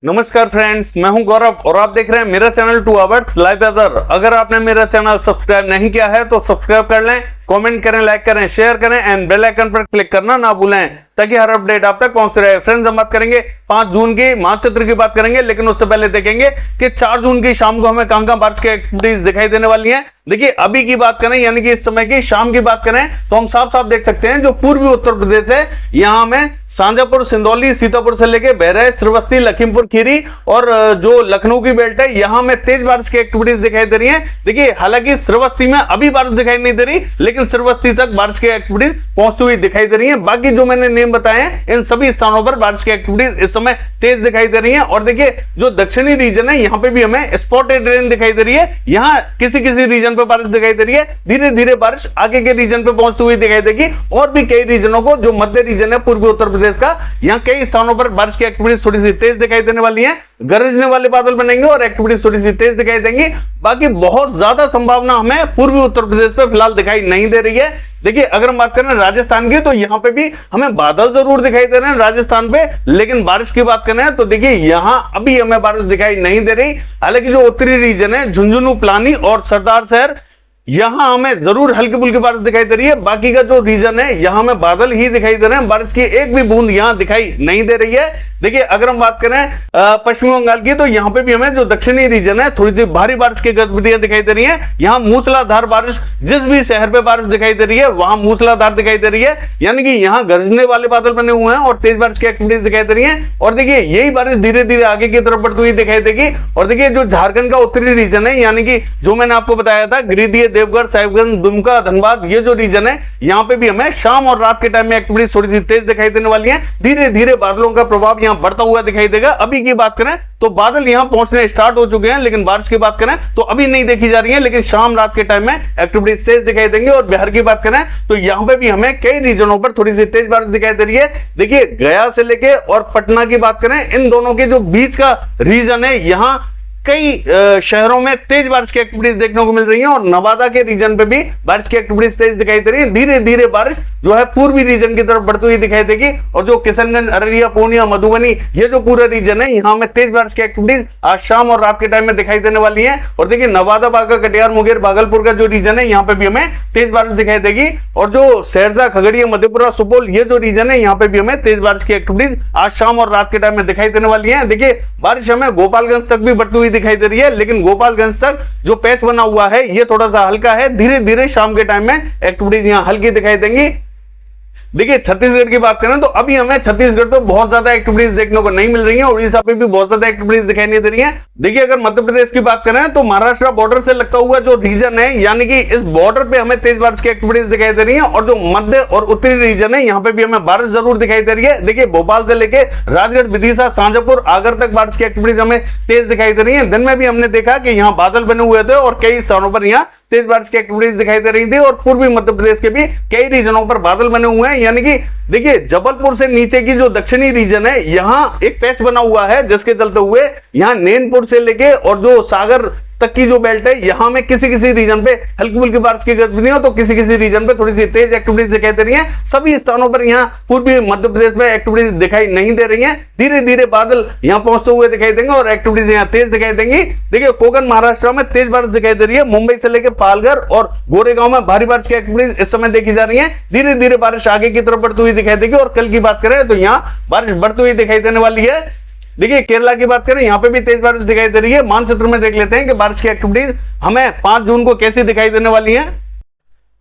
नमस्कार फ्रेंड्स, मैं हूं गौरव और आप देख रहे हैं मेरा चैनल 2 आवर्स लाइव वेदर। अगर आपने मेरा चैनल सब्सक्राइब नहीं किया है तो सब्सक्राइब कर लें, कमेंट करें, लाइक करें, शेयर करें एंड बेल आइकन पर क्लिक करना ना भूलें ताकि हर अपडेट आप तक पहुंचते रहे। फ्रेंड्स, हम बात करेंगे 5 जून की मानचित्र की बात करेंगे, लेकिन उससे पहले देखेंगे कि 4 जून की शाम को हमें कहां बारिश की एक्टिविटीज दिखाई देने वाली हैं। देखिए, अभी की बात करें यानी कि इस समय की शाम की बात करें तो हम साफ साफ देख सकते हैं जो पूर्वी उत्तर प्रदेश है यहां हमें शाजापुर, सिंदौली, सीतापुर से लेके बहराइच, श्रावस्ती, लखीमपुर खीरी और जो लखनऊ की बेल्ट है यहां में तेज बारिश की एक्टिविटीज दिखाई दे रही है। देखिए, हालांकि श्रावस्ती में अभी बारिश दिखाई नहीं दे रही, लेकिन श्रावस्ती तक बारिश की एक्टिविटीज पहुंचती हुई दिखाई दे रही है। बाकी जो मैंने नेम बताए हैं इन सभी स्थानों पर बारिश की एक्टिविटीज इस समय तेज दिखाई दे रही है। और देखिए, जो दक्षिणी रीजन है यहां पे भी हमें स्पॉटेड रेन दिखाई दे रही है। यहां किसी किसी रीजन पे बारिश दिखाई दे रही है, धीरे धीरे बारिश आगे के रीजन पे पहुंचती हुई दिखाई देगी। और भी कई रीजनों को, जो मध्य रीजन है पूर्वी उत्तर प्रदेश का, यहां कई स्थानों पर बारिश की एक्टिविटीज थोड़ी सी तेज दिखाई देने वाली है। गरजने वाले बादल बनेंगे और एक्टिविटीज थोड़ी सी तेज दिखाई देंगी। बाकी बहुत ज्यादा संभावना हमें पूर्वी उत्तर प्रदेश पे फिलहाल दिखाई नहीं दे रही है। देखिए, अगर हम बात करें राजस्थान की तो यहां पे भी हमें बादल जरूर दिखाई दे रहे हैं राजस्थान पे, लेकिन बारिश की बात करें तो देखिए यहां अभी हमें बारिश दिखाई नहीं दे रही। हालांकि जो उत्तरी रीजन है झुंझुनू, पिलानी और सरदार शहर, यहां हमें जरूर हल्की फुल्की बारिश दिखाई दे रही है। बाकी का जो रीजन है यहां में बादल ही दिखाई दे रहे हैं, बारिश की एक भी बूंद यहां दिखाई नहीं दे रही है। देखिए, अगर हम बात करें पश्चिम बंगाल की तो यहां पे भी हमें जो दक्षिणी रीजन है थोड़ी सी भारी बारिश की गतिविधियां दिखाई दे रही है। यहां मूसलाधार बारिश, जिस भी शहर पे बारिश दिखाई दे रही है वहां मूसलाधार दिखाई दे रही है, यानी कि यहां गरजने वाले बादल बने हुए हैं और तेज बारिश की एक्टिविटीज दिखाई दे रही है। और देखिए, यही बारिश धीरे धीरे आगे की तरफ बढ़ती हुई दिखाई देगी। और देखिए, जो झारखंड का उत्तरी रीजन है यानी कि जो मैंने आपको बताया था गिरिडीह, देवघर, साहिबगंज, दुमका, धनबाद, ये जो रीजन है यहां पे भी हमें शाम और रात के टाइम में एक्टिविटीज थोड़ी सी तेज दिखाई देने वाली है। धीरे धीरे बादलों का प्रभाव यहां बढ़ता हुआ दिखाई देगा। अभी की बात करें तो बादल यहां पहुंचने स्टार्ट हो चुके हैं, लेकिन बारिश की बात करें तो अभी नहीं देखी जा रही है, लेकिन शाम रात के टाइम में एक्टिविटीज तेज दिखाई देंगे। और बिहार की बात करें तो यहां पे भी हमें कई रीजनों पर थोड़ी सी तेज बारिश दिखाई दे रही है। देखिए, गया से लेके और पटना की बात करें, इन दोनों के जो बीच का रीजन है यहां कई शहरों में तेज बारिश की एक्टिविटीज देखने को मिल रही है। और नवादा के रीजन पे भी बारिश की एक्टिविटीज तेज दिखाई दे रही है। धीरे धीरे बारिश जो है पूर्वी रीजन की तरफ बढ़ती हुई दिखाई देगी। और जो किशनगंज, अररिया, पूर्णिया, मधुबनी, ये जो पूरा रीजन है यहां में तेज बारिश की एक्टिविटीज आज शाम और रात के टाइम में दिखाई देने वाली है। और देखिए, नवादा, बांका, कटिहार, मुंगेर, भागलपुर का जो रीजन है यहां पे भी हमें तेज बारिश दिखाई देगी। और जो सहरसा, खगड़िया, मधेपुरा, सुपौल, ये जो रीजन है यहां पे भी हमें तेज बारिश की एक्टिविटीज आज शाम और रात के टाइम में दिखाई देने वाली है। देखिए, बारिश हमें गोपालगंज तक भी बढ़ती हुई दिखाई दे रही है, लेकिन गोपालगंज तक जो पैच बना हुआ है ये थोड़ा सा हल्का है। धीरे धीरे शाम के टाइम में एक्टिविटीज यहां हल्की दिखाई देंगी। देखिए, छत्तीसगढ़ की बात करें तो अभी हमें छत्तीसगढ़ पे बहुत ज्यादा एक्टिविटीज देखने को नहीं मिल रही है। उड़ीसा पे भी बहुत ज्यादा एक्टिविटीज दिखाई नहीं दे रही है। देखिए, अगर मध्य प्रदेश की बात करें तो महाराष्ट्र बॉर्डर से लगता हुआ जो रीजन है यानी कि इस बॉर्डर पे हमें तेज बारिश की एक्टिविटीज दिखाई दे रही है। और जो मध्य और उत्तरी रीजन है यहां पे भी हमें बारिश जरूर दिखाई दे रही है। देखिए, भोपाल से लेके राजगढ़, विदिशा, शाजापुर, आगर तक बारिश की एक्टिविटीज हमें तेज दिखाई दे रही है। दिन में भी हमने देखा कि यहाँ बादल बने हुए थे और कई स्थानों पर यहाँ तेज बारिश की एक्टिविटीज दिखाई दे रही थी। और पूर्वी मध्य प्रदेश के भी कई रीजनों पर बादल बने हुए हैं, यानी कि देखिए, जबलपुर से नीचे की जो दक्षिणी रीजन है यहां एक पैच बना हुआ है, जिसके चलते हुए यहां नैनपुर से लेके और जो सागर तक की जो बेल्ट है यहां में किसी किसी रीजन पे हल्की फुल्की बारिश की गतिविधियां तो किसी किसी रीजन पे थोड़ी सी तेज एक्टिविटीज दिखाई दे रही हैं। सभी स्थानों पर यहां पूर्वी मध्य प्रदेश में एक्टिविटीज दिखाई नहीं दे रही हैं। धीरे धीरे बादल यहां पहुंचते हुए दिखाई देंगे और एक्टिविटीज यहां तेज दिखाई देंगी। देखिए, कोकण महाराष्ट्र में तेज बारिश दिखाई दे रही है। मुंबई से लेकर पालघर और गोरेगांव में भारी बारिश की एक्टिविटीज इस समय देखी जा रही है। धीरे धीरे बारिश आगे की तरफ बढ़ती हुई दिखाई देगी। और कल की बात करें तो यहां बारिश बढ़ती हुई दिखाई देने वाली है। देखिए, केरला की बात करें यहां पे भी तेज बारिश दिखाई दे रही है। मानचित्र में देख लेते हैं कि बारिश की एक्टिविटीज हमें 5 जून को कैसी दिखाई देने वाली है।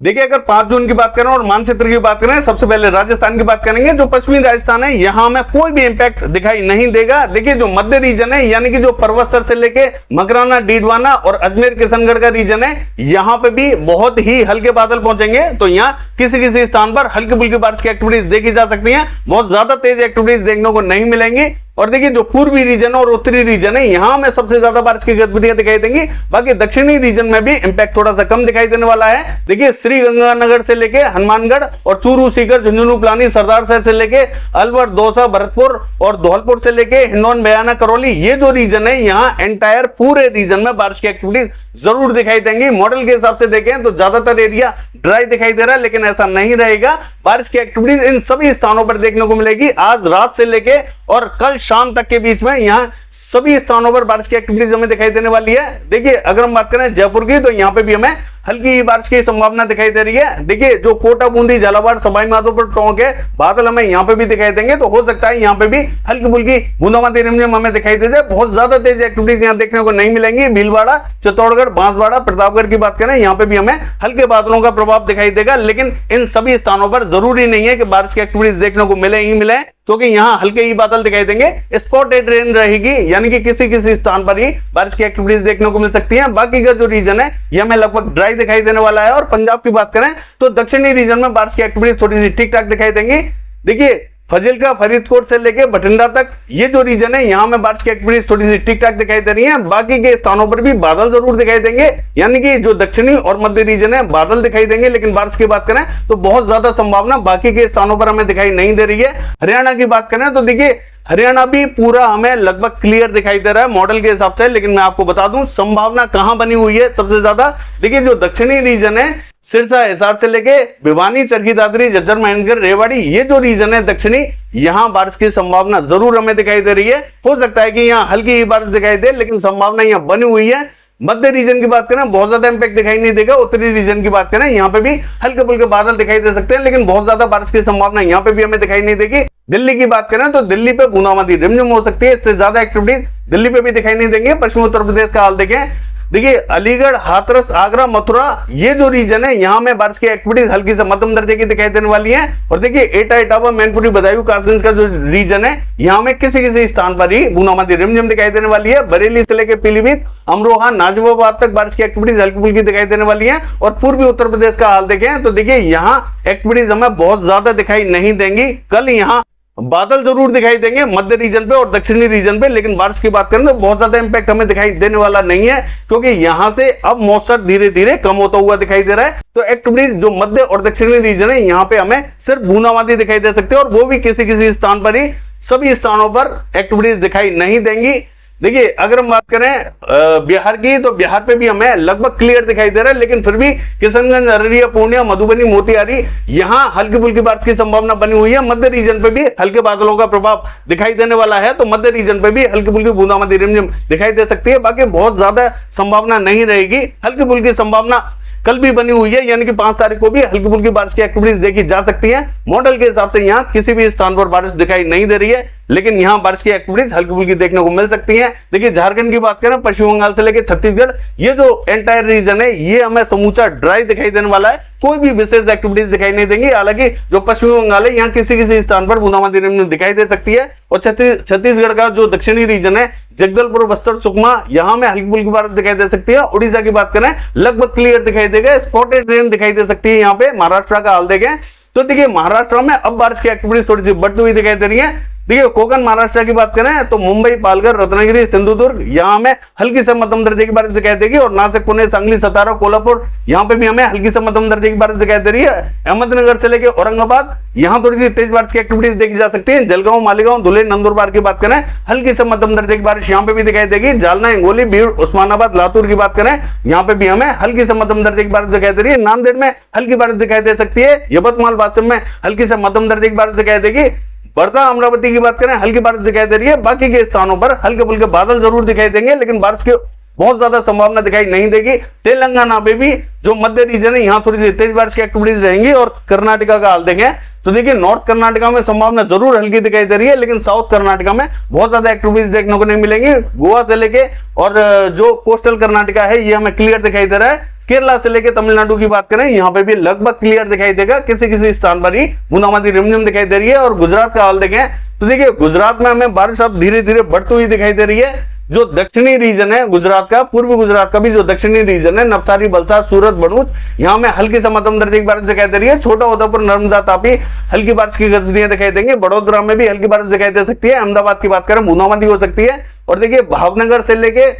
देखिए, अगर 5 जून की बात करें और मानचित्र की बात करें, सबसे पहले राजस्थान की बात करेंगे। जो पश्चिमी राजस्थान है यहां में कोई भी इंपैक्ट दिखाई नहीं देगा। देखिए, जो मध्य रीजन है यानी कि जो पर्वतसर से लेके मकराना, डीडवाना और अजमेर, किशनगढ़ का रीजन है यहां पे भी बहुत ही हल्के बादल पहुंचेंगे। तो यहां किसी किसी स्थान पर हल्की फुल्की बारिश की एक्टिविटीज देखी जा सकती है। बहुत ज्यादा तेज एक्टिविटीज देखने को नहीं मिलेंगी। और देखिए, जो पूर्वी रीजन और उत्तरी रीजन है यहां में सबसे ज्यादा बारिश की गतिविधियां दिखाई देंगी। बाकी दक्षिणी रीजन में भी इंपैक्ट थोड़ा सा कम दिखाई देने वाला है। देखिए, श्री गंगानगर से लेके हनुमानगढ़ और चूरू, सीकर, झुंझुनू, पिलानी, सरदार शहर से लेके अलवर, दौसा, भरतपुर और धौलपुर से लेके हिंडौन, बयाना, करौली, ये जो रीजन है यहाँ एंटायर पूरे रीजन में बारिश की एक्टिविटीज जरूर दिखाई देंगी। मॉडल के हिसाब से देखें तो ज्यादातर एरिया ड्राई दिखाई दे रहा है, लेकिन ऐसा नहीं रहेगा। बारिश की एक्टिविटीज इन सभी स्थानों पर देखने को मिलेगी आज रात से लेके और कल शाम तक के बीच में यहाँ सभी स्थानों पर बारिश की एक्टिविटीज हमें दिखाई देने वाली है। देखिए अगर हम बात करें जयपुर की, तो यहाँ पे भी हमें हल्की बारिश की संभावना दिखाई दे रही है। देखिए जो कोटा, बूंदी, झालावाड़, सवाई माधोपुर, टोंक है, बादल हमें यहाँ पे भी दिखाई देंगे, तो हो सकता है यहाँ पे भी हल्की फुल्की बूंदाबांदी रिमझिम हमें दिखाई दे जाए। बहुत ज्यादा तेज एक्टिविटीज यहाँ देखने को नहीं मिलेंगी। भीलवाड़ा, चित्तौड़गढ़, बांसवाड़ा, प्रतापगढ़ की बात करें, यहाँ पे भी हमें हल्के बादलों का प्रभाव दिखाई देगा। लेकिन इन सभी स्थानों पर जरूरी नहीं है कि बारिश की एक्टिविटीज देखने को मिले ही मिले, क्योंकि यहाँ हल्के ही बादल दिखाई देंगे। स्पॉटेड रेन रहेगी, यानी कि किसी किसी स्थान पर ही बारिश की एक्टिविटीज देखने को मिल सकती हैं। बाकी का जो रीजन है ये हमें लगभग ड्राई दिखाई देने वाला है। और पंजाब की बात करें तो दक्षिणी रीजन में बारिश की एक्टिविटीज थोड़ी सी ठीक ठाक दिखाई देंगी। देखिए फाजिल्का, फरीदकोट से लेके बठिंडा तक ये जो रीजन है, यहाँ में बारिश की एक्टिविटीज थोड़ी सी ठीक ठाक दिखाई दे रही है। बाकी के स्थानों पर भी बादल जरूर दिखाई देंगे, यानी कि जो दक्षिणी और मध्य रीजन है बादल दिखाई देंगे। लेकिन बारिश की बात करें तो बहुत ज्यादा संभावना बाकी के स्थानों पर हमें दिखाई नहीं दे रही है। हरियाणा की बात करें तो देखिए हरियाणा भी पूरा हमें लगभग क्लियर दिखाई दे रहा है मॉडल के हिसाब से। लेकिन मैं आपको बता दूं संभावना कहां बनी हुई है सबसे ज्यादा। देखिए जो दक्षिणी रीजन है, सिरसा, हिसार से लेके भिवानी, चरखी दादरी, झज्जर, महेंद्रगढ़, रेवाड़ी, ये जो रीजन है दक्षिणी, यहां बारिश की संभावना जरूर हमें दिखाई दे रही है। हो सकता है कि यहां हल्की बारिश दिखाई दे, लेकिन संभावना यहां बनी हुई है। मध्य रीजन की बात करें बहुत ज्यादा इंपैक्ट दिखाई नहीं देगा। उत्तरी रीजन की बात करें यहाँ पे भी हल्के फुल्के बादल दिखाई दे सकते हैं, लेकिन बहुत ज्यादा बारिश की संभावना यहाँ पे भी हमें दिखाई नहीं देगी। दिल्ली की बात करें तो दिल्ली पे बूंदाबांदी रिमझिम हो सकती है, इससे ज्यादा एक्टिविटीज दिल्ली पे भी दिखाई नहीं देंगे। पश्चिमी उत्तर प्रदेश का हाल देखें, देखिए अलीगढ़, हाथरस, आगरा, मथुरा, ये जो रीजन है यहाँ में बारिश की एक्टिविटीज हल्की से मध्यम दर्जे की दिखाई देने वाली है। और देखिए एटा, इटावा, मैनपुरी, बदायूं, कासगंज का जो रीजन है यहाँ में किसी किसी स्थान पर ही बूंदाबांदी रिमझिम दिखाई देने वाली है। बरेली से लेकर पीलीभीत, अमरोहा, नाजिबाबाद तक बारिश की एक्टिविटीज हल्की फुल्की दिखाई देने वाली है। और पूर्वी उत्तर प्रदेश का हाल देखें तो देखिए यहाँ एक्टिविटीज हमें बहुत ज्यादा दिखाई नहीं देंगी। कल यहाँ बादल जरूर दिखाई देंगे मध्य रीजन पे और दक्षिणी रीजन पे, लेकिन बारिश की बात करें तो बहुत ज्यादा इंपैक्ट हमें दिखाई देने वाला नहीं है, क्योंकि यहां से अब मॉइस्चर धीरे धीरे कम होता हुआ दिखाई दे रहा है। तो एक्टिविटीज जो मध्य और दक्षिणी रीजन है यहाँ पे हमें सिर्फ बूंदाबांदी दिखाई दे सकती है, और वो भी किसी किसी स्थान पर ही, सभी स्थानों पर एक्टिविटीज दिखाई नहीं देंगी। देखिए अगर हम बात करें बिहार की, तो बिहार पे भी हमें लगभग क्लियर दिखाई दे रहा है, लेकिन फिर भी किशनगंज, अररिया, पूर्णिया, मधुबनी, मोतिहारी, यहाँ हल्की फुल्की बारिश की संभावना बनी हुई है। मध्य रीजन पे भी हल्के बादलों का प्रभाव दिखाई देने वाला है, तो मध्य रीजन पे भी हल्की फुल्की बूंदाबांदी रिमझिम दिखाई दे सकती है। बाकी बहुत ज्यादा संभावना नहीं रहेगी, हल्की फुल्की संभावना कल भी बनी हुई है, यानी कि 5 तारीख को भी हल्की फुल्की बारिश की एक्टिविटीज देखी जा सकती है। मॉडल के हिसाब से यहाँ किसी भी स्थान पर बारिश दिखाई नहीं दे रही है, लेकिन यहाँ बारिश की एक्टिविटीज हल्की फुल्की देखने को मिल सकती हैं। देखिए झारखंड की बात करें, पश्चिम बंगाल से लेकर छत्तीसगढ़, ये जो एंटायर रीजन है ये हमें समूचा ड्राई दिखाई देने वाला है, कोई भी विशेष एक्टिविटीज दिखाई नहीं देंगी। हालांकि जो पश्चिम बंगाल है यहाँ किसी किसी स्थान पर बूंदाबांदी दिखाई दे सकती है। और छत्तीसगढ़ का जो दक्षिणी रीजन है, जगदलपुर, बस्तर, सुकमा, यहाँ में हल्की फुल्की बारिश दिखाई दे सकती है। उड़ीसा की बात करें लगभग क्लियर दिखाई देगा, स्पॉटेड रेन दिखाई दे सकती है यहाँ पे। महाराष्ट्र का हाल देखें तो देखिए महाराष्ट्र में अब बारिश की एक्टिविटीज थोड़ी सी बढ़ती हुई दिखाई दे रही है। देखिए कोकण महाराष्ट्र की बात करें तो मुंबई, पालघर, रत्नागिरी, सिंधुदुर्ग, यहाँ में हल्की से मध्यम दर्जे की बारिश दिखाई देगी। और नासिक, पुणे, सांगली, सतारा, कोल्हापुर, यहाँ पे भी हमें हल्की से मध्यम दर्जे की बारिश दिखाई दे रही है। अहमदनगर से लेकर औरंगाबाद, यहाँ थोड़ी सी तेज बारिश की एक्टिविटीज देखी जा सकती है। जलगांव, मालेगांव, धुले, नंदुरबार की बात करें हल्की से मध्यम दर्जे की बारिश यहाँ पे भी दिखाई देगी। जालना, हिंगोली, बीड़, उस्मानाबाद, लातूर की बात करें यहाँ पे भी हमें हल्की से मध्यम दर्जे की बारिश दिखाई दे रही है। नांदेड़ में हल्की बारिश दिखाई दे सकती है। यवतमाल, वाशिम में हल्की से मध्यम दर्जे की बारिश दिखाई देगी। वर्धा, अमरावती की बात करें हल्की बारिश दिखाई दे रही है। बाकी के स्थानों पर हल्के फुल्के बादल जरूर दिखाई देंगे, लेकिन बारिश की बहुत ज्यादा संभावना दिखाई नहीं देगी। तेलंगाना में भी जो मध्य रीजन है यहाँ थोड़ी सी तेज बारिश की एक्टिविटीज रहेंगी। और कर्नाटका का हाल देखें तो देखिए नॉर्थ कर्नाटका में संभावना जरूर हल्की दिखाई दे रही है, लेकिन साउथ कर्नाटका में बहुत ज्यादा एक्टिविटीज देखने को नहीं मिलेंगी। गोवा से लेके और जो कोस्टल कर्नाटका है ये हमें क्लियर दिखाई दे रहा है। केरला से लेकर तमिलनाडु की बात करें यहाँ पे भी लगभग क्लियर दिखाई देगा, किसी किसी स्थान पर ही बूंदाबांदी रिमझिम दिखाई दे रही है। और गुजरात का हाल देखें तो देखिए गुजरात में हमें बारिश अब धीरे धीरे बढ़ती हुई दिखाई दे रही है। जो दक्षिणी रीजन है गुजरात का, पूर्वी गुजरात का भी जो दक्षिणी रीजन है, नवसारी, वलसाड, सूरत, भरूच, यहाँ में हल्की से मध्यम दर्जे की बारिश दिखाई दे रही है। छोटा उदयपुर, नर्मदा, तापी हल्की बारिश की गतिविधियां दिखाई देंगी। बड़ोदरा में भी हल्की बारिश दिखाई दे सकती है। अहमदाबाद की बात करें बूंदाबांदी हो सकती है। और देखिए भावनगर से लेके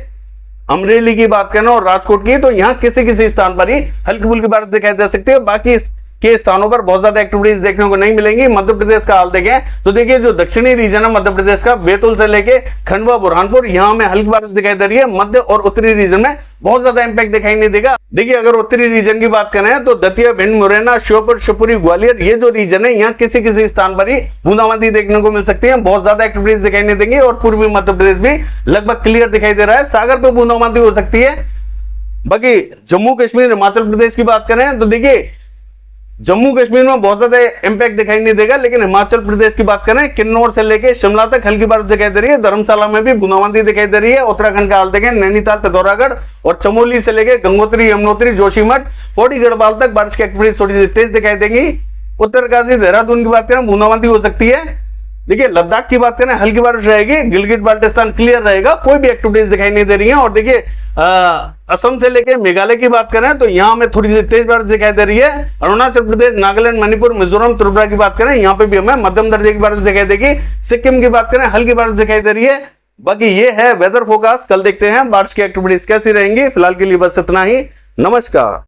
अमरेली की बात करें और राजकोट की, तो यहाँ किसी किसी स्थान पर ही हल्की फुल्की बारिश दिखाई दे सकती है। बाकी के स्थानों पर बहुत ज्यादा एक्टिविटीज देखने को नहीं मिलेंगी। मध्य प्रदेश का हाल देखें तो देखिए जो दक्षिणी रीजन है मध्य प्रदेश का, बैतूल से लेके खंडवा बुरहानपुर, यहां में हल्की बारिश दिखाई दे रही है। मध्य और उत्तरी रीजन में बहुत ज्यादा इंपैक्ट दिखाई नहीं देगा। देखिए अगर उत्तरी रीजन की बात करें तो दतिया, भिंड, मुरैना, श्योपुर, शिवपुरी, ग्वालियर, ये जो रीजन है यहाँ किसी किसी स्थान पर ही बूंदाबांदी देखने को मिल सकती है। बहुत ज्यादा एक्टिविटीज दिखाई नहीं देंगी। और पूर्वी मध्य प्रदेश भी लगभग क्लियर दिखाई दे रहा है, सागर पे बूंदाबांदी हो सकती है। बाकी जम्मू कश्मीर, हिमाचल प्रदेश की बात करें तो देखिए जम्मू कश्मीर में बहुत ज्यादा इंपैक्ट दिखाई नहीं देगा, लेकिन हिमाचल प्रदेश की बात करें किन्नौर से लेके शिमला तक हल्की बारिश दिखाई दे रही है। धर्मशाला में भी बूंदाबांदी दिखाई दे रही है। उत्तराखंड का हाल देखें, नैनीताल, पिथौरागढ़ और चमोली से लेके गंगोत्री, यमुनोत्री, जोशीमठ, पौड़ी, गढ़वाल तक बारिश की एक्टिविटी थोड़ी सी तेज दिखाई देंगी। उत्तरकाशी, देहरादून की बात करें बूंदाबांदी हो सकती है। देखिए लद्दाख की बात करें हल्की बारिश रहेगी। गिलगित बाल्टिस्तान क्लियर रहेगा, कोई भी एक्टिविटीज दिखाई नहीं दे रही है। और देखिए असम से लेके मेघालय की बात करें तो यहाँ में थोड़ी सी तेज बारिश दिखाई दे रही है। अरुणाचल प्रदेश, नागालैंड, मणिपुर, मिजोरम, त्रिपुरा की बात करें यहाँ पे भी हमें मध्यम दर्जे की बारिश दिखाई देगी। सिक्किम की बात करें हल्की बारिश दिखाई दे रही है। बाकी ये है वेदर फोरकास्ट। कल देखते हैं बारिश की एक्टिविटीज कैसी रहेंगी। फिलहाल के लिए बस इतना ही। नमस्कार।